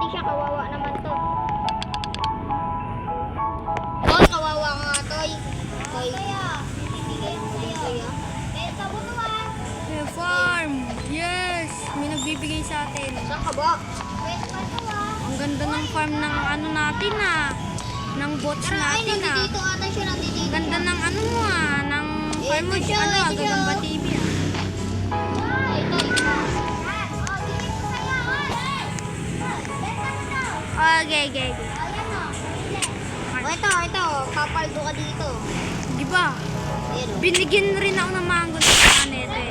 siya, kawawa naman to. Toy, kawawa nga, Toy. Toy. May farm. Yes. May nagbibigay sa atin. Saan ka ba? Ang ganda ng farm ng ano natin ng bots natin nandito ata siya, nandito. Ang ganda ng ano mo ng farm mo siya. Ano, Gagamba TV Okay. Ito, papaldo ka dito. Di ba? Ayan, oh. Binigyan rin ako ng mango sa kanet eh.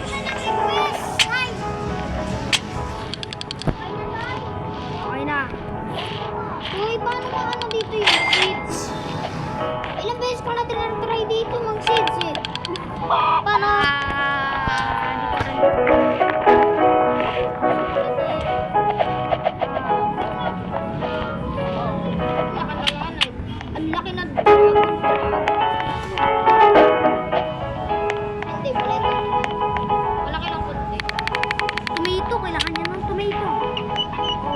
Okay na. Uy, paano ka ano dito yung seeds? Ilang beses ko na try dito mag-seeds eh. Paano? Ang laki na hindi, malaki lang konti. Tomato, kailangan niya ng tomato.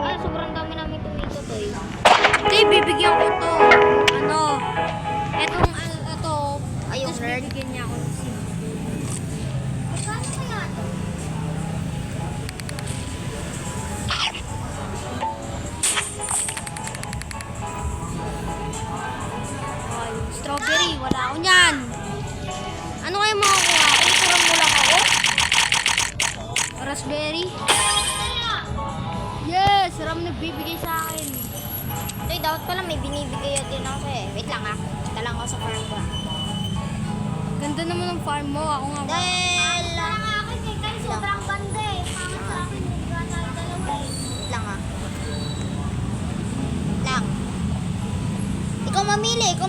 Ay, sobrang dami namin tomato to eh. Hindi, bibigyan ko to. Ano? Ito. Ay, yung Tapos nerd. bibigyan niya ako ng seeds. Paano kaya ito? Ay, strawberry, wala ako niyan. Ano kayo makakuha? Ituran mo lang ako? Raspberry? Yes, ram nagbibigay sa akin. Ito, dapat pala may binibigay din ako sa'yo. Wait lang ah. Kita lang ako sa farm ko. Ganda naman ng farm mo. Ako nga. Dahil... sobrang banda eh. Pangit sa akin. Wait lang ah. Lang. Ikaw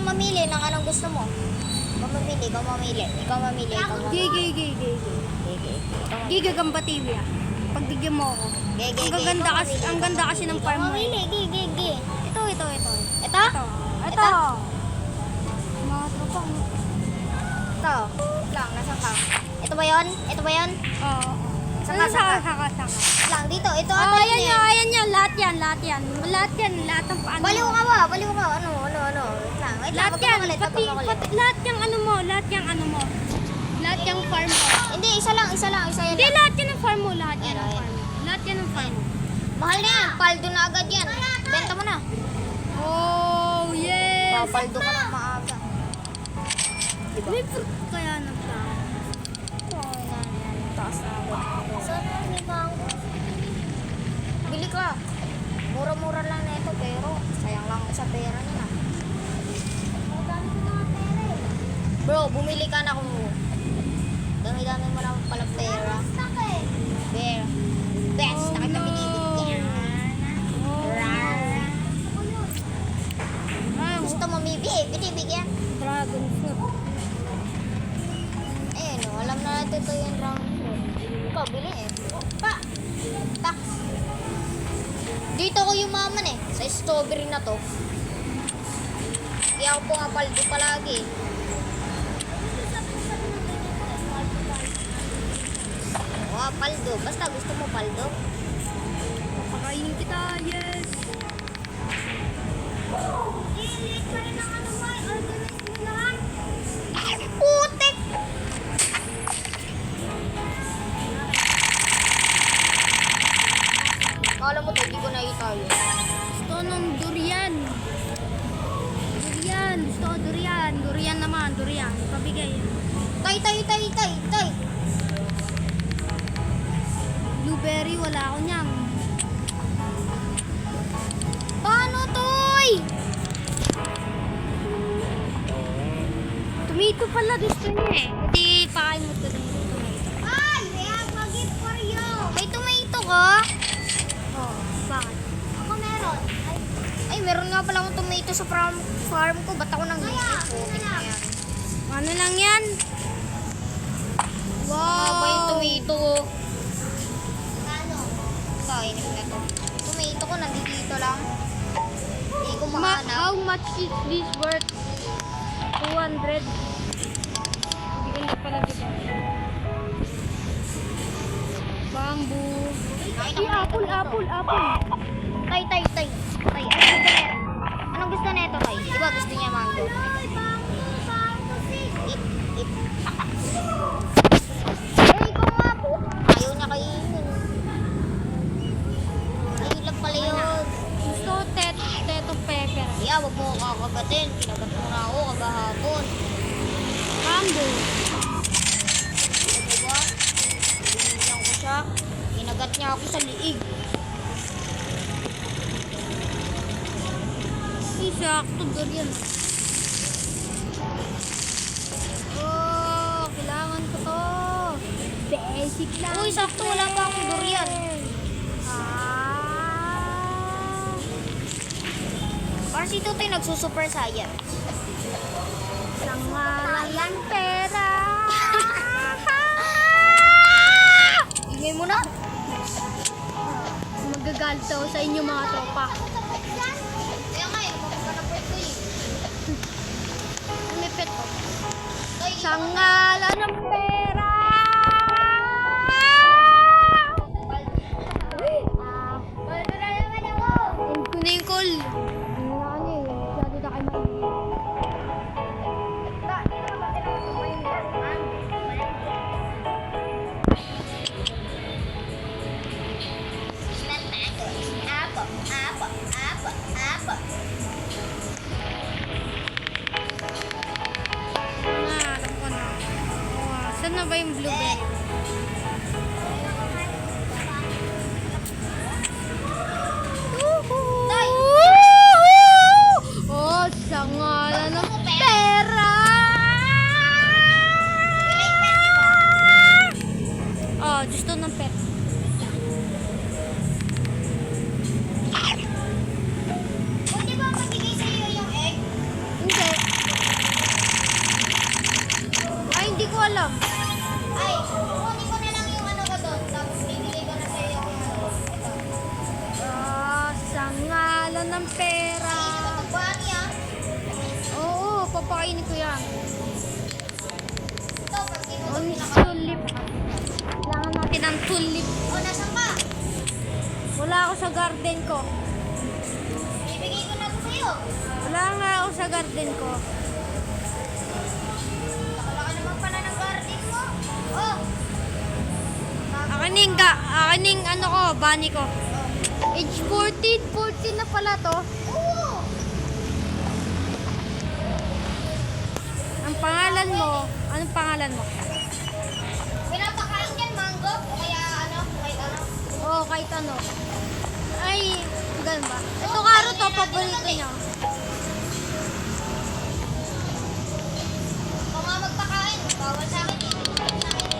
mamili ng anong gusto mo. Ikaw mamili. Gay. Gagamba TV Pagbigyan mo ako. Ang ganda kasi ng farm mo. Mamili. Ito. Ito? Ito. Mga tropa mo. Ito. Lang, nasa ka. Ito ba yun? Oo. Saka. Saka. Lang, dito. Ito Oh, ata yun eh. ayan yan. Lahat yan. Lahat ng paano. Baliw ka ba? Ano? Wait lang. Lahat yan. Wag Pati lahat yung ano mo. Lahat yung farm mo. Hindi, isa yan. Hindi, lahat yan ng farm mo. Lahat yan ng farm mo. Mahal na yan. Paldo na agad yan. Benta mo na. Oh, yes. Papaldo ka na maaga. Diba? May fruit kaya nagtama. Taas na agad. Sana may mango. Bili ka. Mura-mura lang na ito pero sayang lang sa pera niya. Bro, bumili ka na kung dami-dami mo na pala pera. Pera. Best na kita binibigyan. Gusto mo binibigyan? Dragon fruit. Eh, no, alam na natin ito yung dragon fruit. Ikaw, bili eh. Pa! Tak! Dito ko yumaman eh. Sa strawberry na to. Kaya ako pumapaldo palagi. Oh, paldo. Basta gusto mo paldo. Pakainin kita, yes. Putik! Kala mo to, di ko naitayo. Gusto ng durian. Gusto ko durian. Durian naman, durian. Pabigay. Tay! Blueberry, wala ako niyang. Paano, Toy? Tomato pala gusto niya eh. Hindi, pakain mo ito din. Ay, I have a gift for you. May tomato ka? Oh, bakit? Ako meron. Ay, meron nga pala akong tomato sa farm ko. Ba't ako nang hihingi? Putik na yan. Ano lang yan? Ba yung Wow! tomato ko? Ano? Kainin na to. Tomato ko nandito lang. Hindi ko mahanap. How much is this worth? 200. Hindi ko pala dito. Bamboo. Nakita Ay, ko na ito. apple. Tay. ko. Ip, ip. Ikaw nga po. Ayaw niya kainin. Ayun lang pala yun. Gusto ko teto pepper. Yeah, wag mo ko kakagatin. Kinagat mo na ako kagahapon. Rambo. Diba? Binigyan ko siya. Kinagat niya ako sa liig. Sakto durian. Oh, kailangan ko to. Basic lang. Uy, sakto wala pa akong durian. Ah. Parang si Tutoy nagsusuper science. Sangalan pera. Ingay mo na. Magagalit ako sa inyo mga tropa. Kaya nga eh, makakanapot ko eh. Umipit ko. Toy, Sangalan ng pera. baldo na naman ako. End ko na yung call. Ano eh, masyado na kayo Apo, apo, apo, apo. alam ko na. Oh, saan na ba yung blueberry? Toy, Oh, sangalan ng pera! Oh, gusto ng pet. pwede ba magbigay sa iyo yung egg? Hindi. Ay, hindi ko alam. Ay, kunin ko na lang yung ano ko doon. Tapos bibigay ko na sa iyo yung ano. Ito. Ah, sangalan ng pera. Magbani ah. Oo, papakainin ko yan. Ito, pag On tinutok tulip. Kailangan natin ng tulip. O, nasan ka? Wala ako sa garden ko. Bibigay ko na ito sa iyo. Wala nga ako sa garden ko. Nakalaki naman pala ng garden mo. Oh. Akaning ano ko, bunny ko. Age 14, 14 na pala to. Oo. Ang pangalan mo, anong pangalan mo? Pinapakain yan, mango. O kaya ano, kahit ano. Oo, kahit ano. Ay, ganun ba? Ito karo to, paborito niya. Kung nga magpakain, bawal sa akin. Bawal sa akin.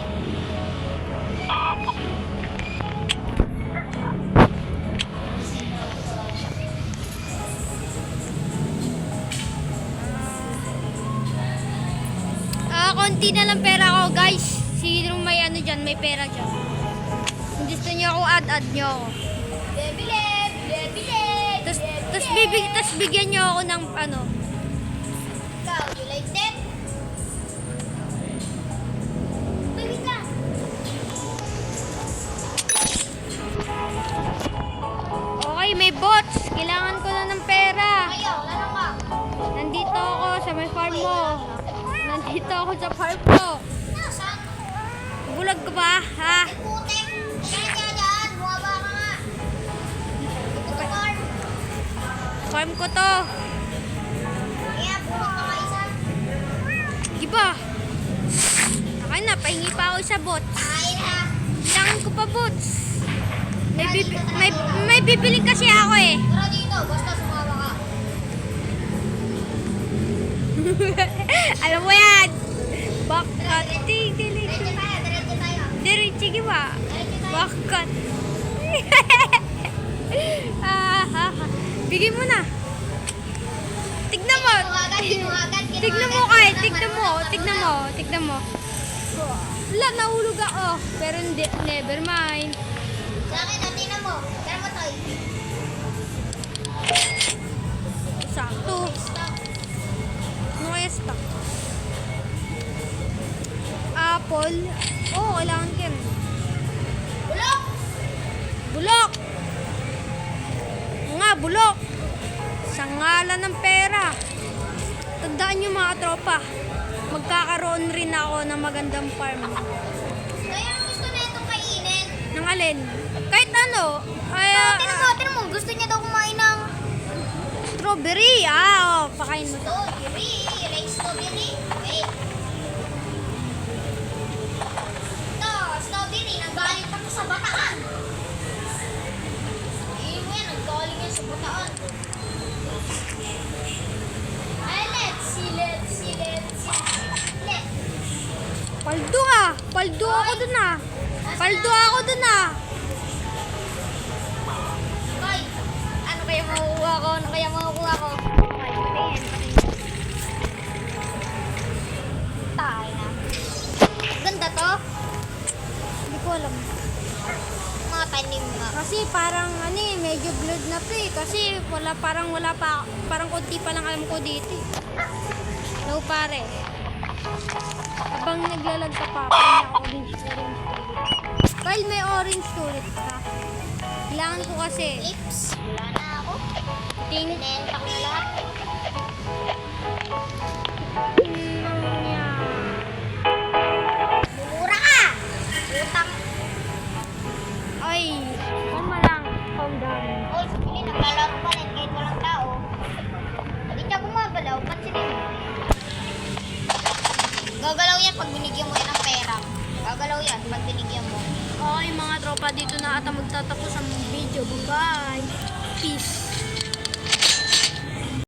Konti na lang pera ko, guys. Sino may ano dyan, may pera dyan. Kung gusto niyo ako, add niyo ako. Bibili, bibili. Tapos bigyan niyo ako ng ano. Ikaw, you like that? Baby ka. Okay, may bots. Kailangan ko na ng pera. Ayaw, lalo ka. Nandito ako sa may farm mo. Nandito ako sa farm mo. Nasaan? Bulag ka ba, ha? Ay, putik. Kaya kaya dyan, bumaba ka nga. Ito to, Mark. Farm ko to. Kaya, bumak ka isa. Sige ba? Saka na, pahingi pa ako sa bots. Kain ha. Kailangan ko pa bots. May bibiling kasi ako eh. Tara dito, basta sumama ka. Alam mo yan. Bakat. Diretso tayo, diretso tayo. Diretso, sige ba? Diretso tayo. Bakat. Bigay mo na. Tignan mo. Hinuhagan, Tignan mo kay. Tignan mo. Wala, nahulog ako. Pero hindi, never mind. Sa akin, tingnan mo. Tara mo tayo. Sakto. Ano kaya stock? Apple. Oo, kailangan ko yan. Bulok! Bulok! Nga, bulok! Sa ngalan ng pera. Tandaan nyo mga tropa, magkakaroon rin ako ng magandang farm. Kaya ang gusto na itong kainin. Ng alin? Kahit ano, ay, Tinan mo, gusto niya daw kumain ng strawberry. Pakain mo to. strawberry. Like strawberry. Wait. Ito, strawberry. Nanggaling pa to sa bataan. Hindi mo yan, nanggaling yan sa bataan. Ay, let's see. Paldo ako dun ah. Paldo ako dun ah. Koy, ano kaya makukuha ko? Okay, patingin. Tayo na. Ganda to. Hindi ko alam. Mga tanim nga. Kasi parang medyo blurred na to eh. Kasi parang konti pa lang alam ko dito eh. No pare. Habang naglalag ka pa, may orange tulip. Kyle, may orange tulip ka. Kailangan ko kasi. Lips. Wala na ako. Binenta ko na lahat. Mumura ka! Utang. Ay, kalma lang. Calm down. Oy, hindi naglalaro pa rin kahit walang tao. Hindi siya gumagalaw. Pansinin mo. Gagalaw yan pag binigyan mo yan ng pera. Gagalaw yan pag binigyan mo. Okay mga tropa, dito na ata magtatapos ang video. Bye-bye. Peace.